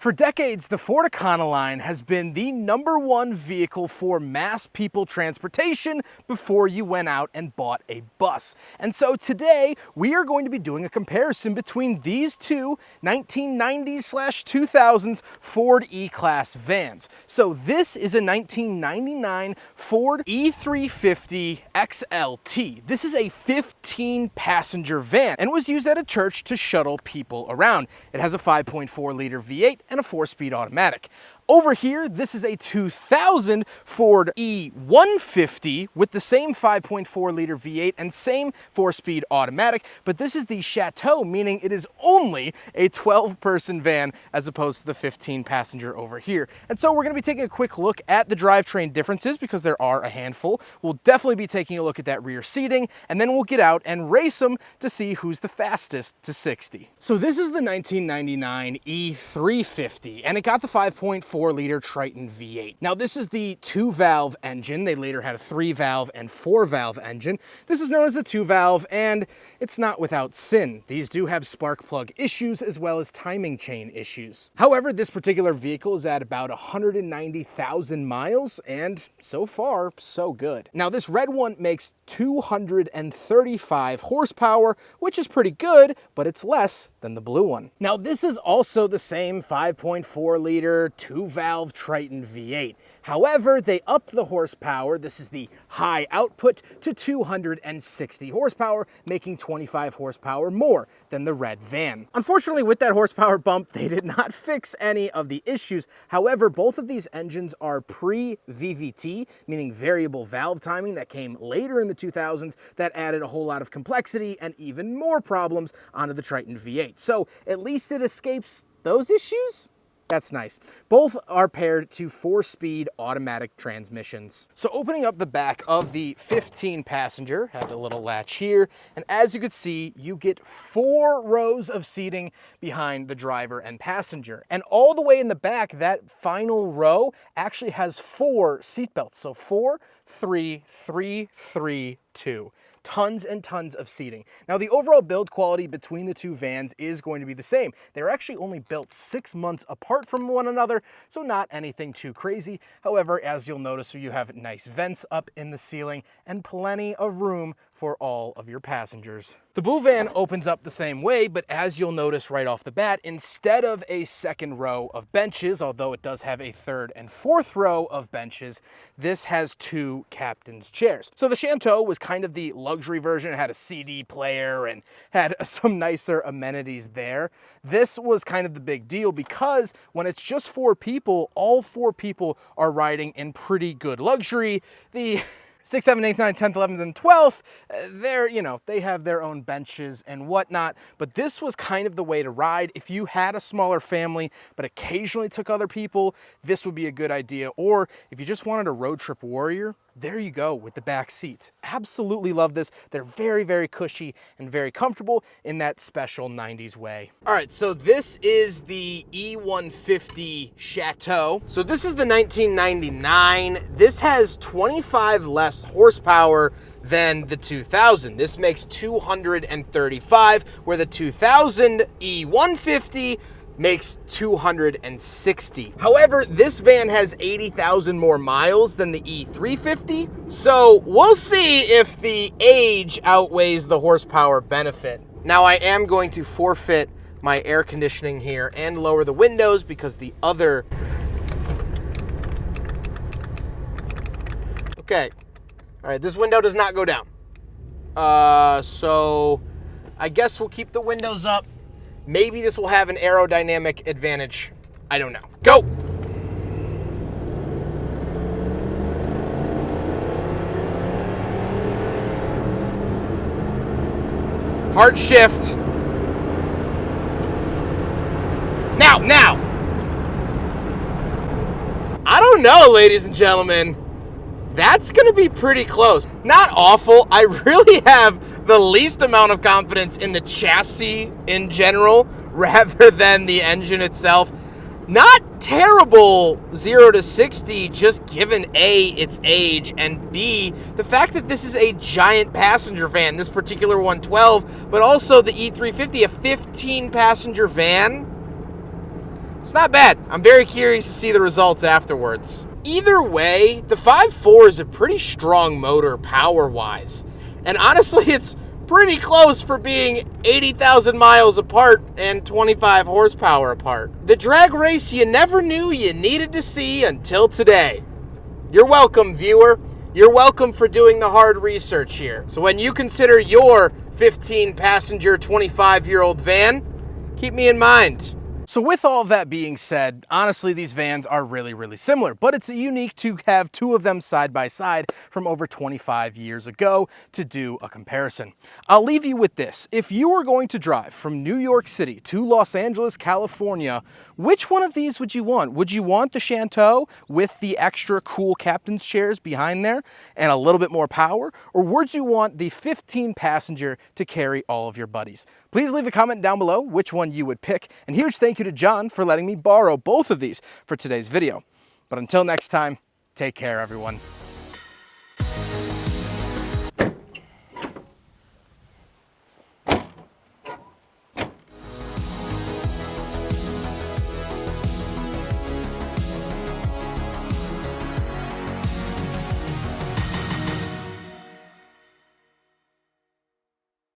For decades, the Ford ECONOLINE has been the #1 vehicle for mass people transportation before you went out and bought a bus. And so today, we are going to be doing a comparison between these two 1990s/2000s Ford E-Class vans. So this is a 1999 Ford E-350 XLT. This is a 15-passenger van and was used at a church to shuttle people around. It has a 5.4-liter V8 and a 4-speed automatic. Over here, this is a 2000 Ford E-150 with the same 5.4-liter V8 and same 4-speed automatic, but this is the Chateau, meaning it is only a 12-person van as opposed to the 15-passenger over here. And so we're going to be taking a quick look at the drivetrain differences because there are a handful. We'll definitely be taking a look at that rear seating, and then we'll get out and race them to see who's the fastest to 60. So this is the 1999 E-350, and it got the 5.4-liter Triton V8. Now this is the 2-valve engine. They later had a 3-valve and 4-valve engine. This is known as the 2-valve, and it's not without sin. These do have spark plug issues as well as timing chain issues. However, this particular vehicle is at about 190,000 miles, and so far, so good. Now this red one makes 235 horsepower, which is pretty good, but it's less than the blue one. Now this is also the same 5.4-liter 2-valve Triton V8. However, they upped the horsepower. This is the high output to 260 horsepower, making 25 horsepower more than the red van. Unfortunately, with that horsepower bump, they did not fix any of the issues. However, both of these engines are pre-VVT, meaning variable valve timing, that came later in the 2000s that added a whole lot of complexity and even more problems onto the Triton V8. So at least it escapes those issues. That's nice. Both are paired to 4-speed automatic transmissions. So opening up the back of the 15-passenger, have a little latch here, and as you can see, you get 4 rows of seating behind the driver and passenger. And all the way in the back, that final row actually has 4 seat belts. So 4, 3, 3, 3, 2. Tons and tons of seating. Now the overall build quality between the two vans is going to be the same. They're actually only built 6 months apart from one another, so not anything too crazy. However, as you'll notice, you have nice vents up in the ceiling and plenty of room for all of your passengers. The blue van opens up the same way, but as you'll notice right off the bat, instead of a second row of benches, although it does have a 3rd and 4th row of benches, this has 2 captain's chairs. So the Chateau was kind of the luxury version. It had a CD player and had some nicer amenities there. This was kind of the big deal because when it's just 4 people, all 4 people are riding in pretty good luxury. The 6th, 7th, 8th, 9th, 10th, 11th, and 12th, they have their own benches and whatnot, but this was kind of the way to ride. If you had a smaller family, but occasionally took other people, this would be a good idea. Or if you just wanted a road trip warrior, there you go with the back seats. Absolutely love this. They're very, very cushy and very comfortable in that special 90s way. All right, so this is the E-150 Chateau. So this is the 1999. This has 25 less horsepower than the 2000. This makes 235, where the 2000 E-150 makes 260. However, this van has 80,000 more miles than the E-350, so we'll see if the age outweighs the horsepower benefit. Now, I am going to forfeit my air conditioning here and lower the windows because the other... Okay. All right, this window does not go down. So I guess we'll keep the windows up. Maybe this will have an aerodynamic advantage. I don't know. Go! Hard shift. Now! I don't know, ladies and gentlemen. That's gonna be pretty close. Not awful. I really have the least amount of confidence in the chassis in general rather than the engine itself. Not terrible 0 to 60, just given A, its age, and B, the fact that this is a giant passenger van, this particular 112, but also the E-350, a 15-passenger van. It's not bad. I'm very curious to see the results afterwards. Either way, the 5.4 is a pretty strong motor power-wise. And honestly, it's pretty close for being 80,000 miles apart and 25 horsepower apart. The drag race you never knew you needed to see until today. You're welcome, viewer. You're welcome for doing the hard research here. So when you consider your 15-passenger, 25-year-old van, keep me in mind. So with all of that being said, honestly, these vans are really, really similar, but it's unique to have two of them side by side from over 25 years ago to do a comparison. I'll leave you with this. If you were going to drive from New York City to Los Angeles, California, which one of these would you want? Would you want the Shantou with the extra cool captain's chairs behind there and a little bit more power? Or would you want the 15-passenger to carry all of your buddies? Please leave a comment down below which one you would pick, and huge thank you to John for letting me borrow both of these for today's video. But until next time, take care, everyone.